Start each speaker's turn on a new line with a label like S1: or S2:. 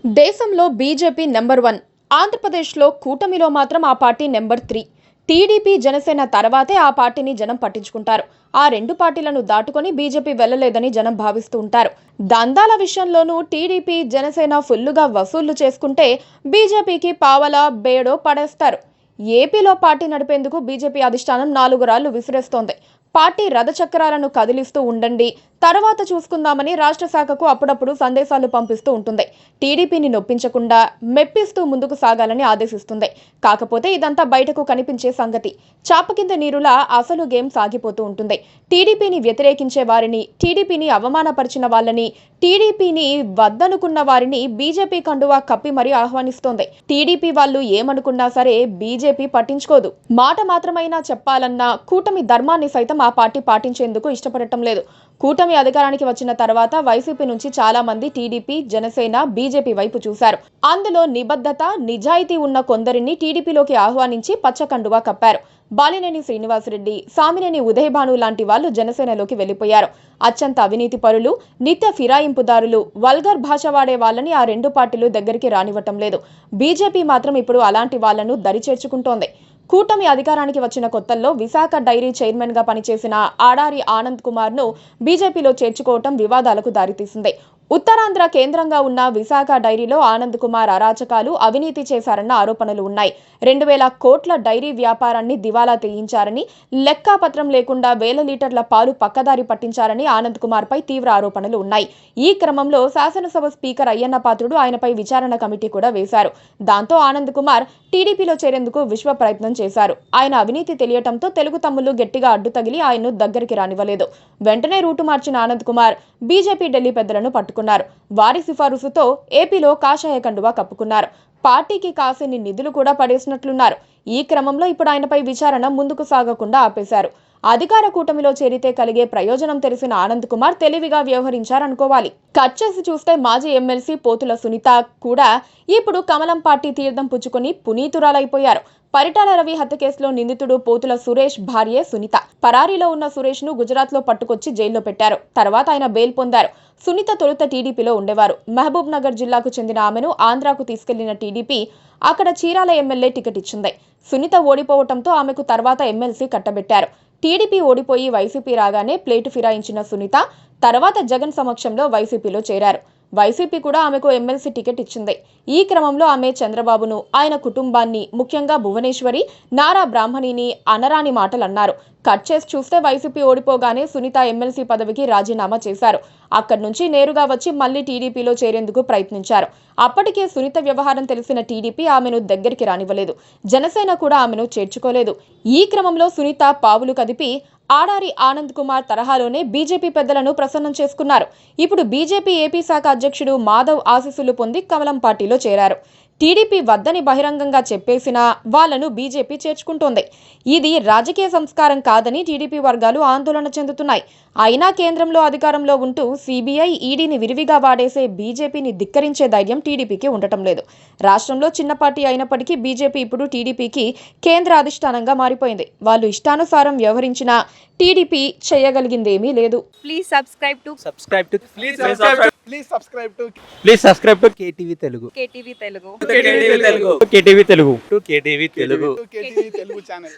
S1: దేశంలో BJP number 1, ఆంధ్రప్రదేశ్లో కూటమిలో మాత్రం ఆ పార్టీ నెంబర్ 3. టీడీపీ జనసేన తర్వాతే ఆ పార్టీని జనం పట్టించుకుంటారు. ఆ రెండు పార్టీలను దాటుకొని బీజేపీ వెళ్లలేదని జనం భావిస్తూ ఉంటారు. దందాల విషయంలోనూ టీడీపీ జనసేన ఫుల్లుగా వసూళ్లు చేసుకుంటే బీజేపీకి పావలా బేడో పడేస్తారు. ఏపీలో పార్టీ నడిపేందుకు బీజేపీ అధిష్టానం 4 రాళ్లు విసిరేస్తోంది. పార్టీ రథచక్రాలను కదిలిస్తూ ఉండండి, తర్వాత చూసుకుందామని రాష్ట్ర శాఖకు అప్పుడప్పుడు సందేశాలు పంపిస్తూ ఉంటుంది. టీడీపీని నొప్పించకుండా మెప్పిస్తూ ముందుకు సాగాలని ఆదేశిస్తుంది. కాకపోతే ఇదంతా బయటకు కనిపించే సంగతి. చాప కింద నీరులా అసలు గేమ్ సాగిపోతూ ఉంటుంది. టీడీపీని వ్యతిరేకించే వారిని, టీడీపీని అవమానపరిచిన వాళ్ళని, టీడీపీని వద్దనుకున్న వారిని బీజేపీ కండువా కప్పి మరీ ఆహ్వానిస్తోంది. టీడీపీ వాళ్ళు ఏమనుకున్నా సరే బీజేపీ పట్టించుకోదు. మాట మాత్రమైనా చెప్పాలన్నా కూటమి ధర్మాన్ని సైతం ఆ పార్టీ పాటించేందుకు ఇష్టపడటం లేదు. కూటమి అధికారానికి వచ్చిన తర్వాత వైసీపీ నుంచి చాలా మంది టీడీపీ, జనసేన, బీజేపీ వైపు చూశారు. అందులో నిబద్ధత, నిజాయితీ ఉన్న కొందరిని టీడీపీలోకి ఆహ్వానించి పచ్చకండువా కప్పారు. బాలినేని శ్రీనివాసరెడ్డి, సామినేని ఉదయభాను లాంటి వాళ్ళు జనసేనలోకి వెళ్లిపోయారు. అత్యంత అవినీతి పరులు, నిత్య ఫిరాయింపుదారులు, వల్గర్ భాష వాడే వాళ్ళని ఆ రెండు పార్టీలు దగ్గరికి రానివ్వటం లేదు. బీజేపీ మాత్రం ఇప్పుడు అలాంటి వాళ్లను దరిచేర్చుకుంటోంది. కూటమి అధికారానికి వచ్చిన కొత్తల్లో విశాఖ డైరీ చైర్మన్ గా పనిచేసిన ఆడారి ఆనంద్ కుమార్ ను బీజేపీలో చేర్చుకోవటం వివాదాలకు దారితీసింది. ఉత్తరాంధ్ర కేంద్రంగా ఉన్న విశాఖ డైరీలో ఆనంద్ కుమార్ అరాచకాలు, అవినీతి చేశారన్న ఆరోపణలు ఉన్నాయి. 2,000 కోట్ల డైరీ వ్యాపారాన్ని దివాలా తీయించారని, లెక్కాపత్రం లేకుండా 1,000 లీటర్ల పాలు పక్కదారి పట్టించారని ఆనంద్ కుమార్ పై తీవ్ర ఆరోపణలు ఉన్నాయి. ఈ క్రమంలో శాసనసభ స్పీకర్ అయ్యన్న పాత్రుడు ఆయనపై విచారణ కమిటీ కూడా వేశారు. దాంతో ఆనంద్ కుమార్ టీడీపీలో చేరేందుకు విశ్వ ప్రయత్నం చేశారు. ఆయన అవినీతి తెలియటంతో తెలుగు తమ్ముళ్లు గట్టిగా అడ్డు తగిలి ఆయన్ను దగ్గరికి రానివ్వలేదు. వెంటనే రూటు మార్చిన ఆనంద్ కుమార్ బీజేపీ ఢిల్లీ పెద్దలను పట్టుకున్నారు. వారి సిఫారసుతో ఏపీలో కాషాయ కండువా కప్పుకున్నారు. పార్టీకి కాసిన్ని నిధులు కూడా పడేసినట్లున్నారు. ఈ క్రమంలో ఇప్పుడు ఆయనపై విచారణ ముందుకు సాగకుండా ఆపేశారు. అధికార కూటమిలో చేరితే కలిగే ప్రయోజనం తెలిసిన ఆనంద్ కుమార్ తెలివిగా వ్యవహరించారనుకోవాలి. కట్ చేసి చూస్తే మాజీ ఎమ్మెల్సీ పోతుల సునీత కూడా ఇప్పుడు కమలం పార్టీ తీర్థం పుచ్చుకొని పునీతురాలైపోయారు. పరిటాల రవి హత్య కేసులో నిందితుడు పోతుల సురేష్ భార్యే సునీత. పరారీలో ఉన్న సురేష్ ను గుజరాత్ లో పట్టుకొచ్చి జైల్లో పెట్టారు. తర్వాత ఆయన బెయిల్ పొందారు. సునీత తొలుత టీడీపీలో ఉండేవారు. మహబూబ్ నగర్ జిల్లాకు చెందిన ఆమెను ఆంధ్రాకు తీసుకెళ్లిన టీడీపీ అక్కడ చీరాల ఎమ్మెల్యే టికెట్ ఇచ్చింది. సునీత ఓడిపోవటంతో ఆమెకు తర్వాత ఎమ్మెల్సీ కట్టబెట్టారు. టీడీపీ ఓడిపోయి వైసీపీ రాగానే ప్లేటు ఫిరాయించిన సునీత తర్వాత జగన్ సమక్షంలో వైసీపీలో చేరారు. వైసీపీ కూడా ఆమెకు ఎమ్మెల్సీ టికెట్ ఇచ్చింది. ఈ క్రమంలో ఆమె చంద్రబాబును, ఆయన కుటుంబాన్ని, ముఖ్యంగా భువనేశ్వరి, నారా బ్రాహ్మణిని అనరాని మాటలు అన్నారు. కట్ చేసి చూస్తే వైసీపీ ఓడిపోగానే సునీత ఎమ్మెల్సీ పదవికి రాజీనామా చేశారు. అక్కడి నుంచి నేరుగా వచ్చి మళ్లీ టీడీపీలో చేరేందుకు ప్రయత్నించారు. అప్పటికే సునీత వ్యవహారం తెలిసిన టీడీపీ ఆమెను దగ్గరికి రానివ్వలేదు. జనసేన కూడా ఆమెను చేర్చుకోలేదు. ఈ క్రమంలో సునీత పావులు కదిపి ఆడారి ఆనంద్ కుమార్ తరహాలోనే బీజేపీ పెద్దలను ప్రసన్నం చేసుకున్నారు. ఇప్పుడు బీజేపీ ఏపీ శాఖ అధ్యక్షుడు మాధవ్ ఆశీస్సులు పొంది కమలం పార్టీలో చేరారు. టీడీపీ వద్దని బహిరంగంగా చెప్పేసినా వాళ్లను బీజేపీ చేర్చుకుంటోంది. ఇది రాజకీయ సంస్కారం కాదని టీడీపీ వర్గాలు ఆందోళన చెందుతున్నాయి. అయినా కేంద్రంలో అధికారంలో ఉంటూ సీబీఐ, ఈడీని విరివిగా వాడేసే బీజేపీని ధిక్కరించే ధైర్యం టీడీపీకి ఉండటం లేదు. రాష్ట్రంలో చిన్న పార్టీ అయినప్పటికీ బీజేపీ ఇప్పుడు టీడీపీకి కేంద్ర అధిష్టానంగా మారిపోయింది. వాళ్ళు ఇష్టానుసారం వ్యవహరించినా టీడీపీ చేయగలిగిందేమీ లేదు.
S2: Please subscribe to
S3: KTV Telugu.
S2: KTV Telugu.
S3: KTV Telugu.
S4: KTV Telugu.
S5: KTV Telugu channel.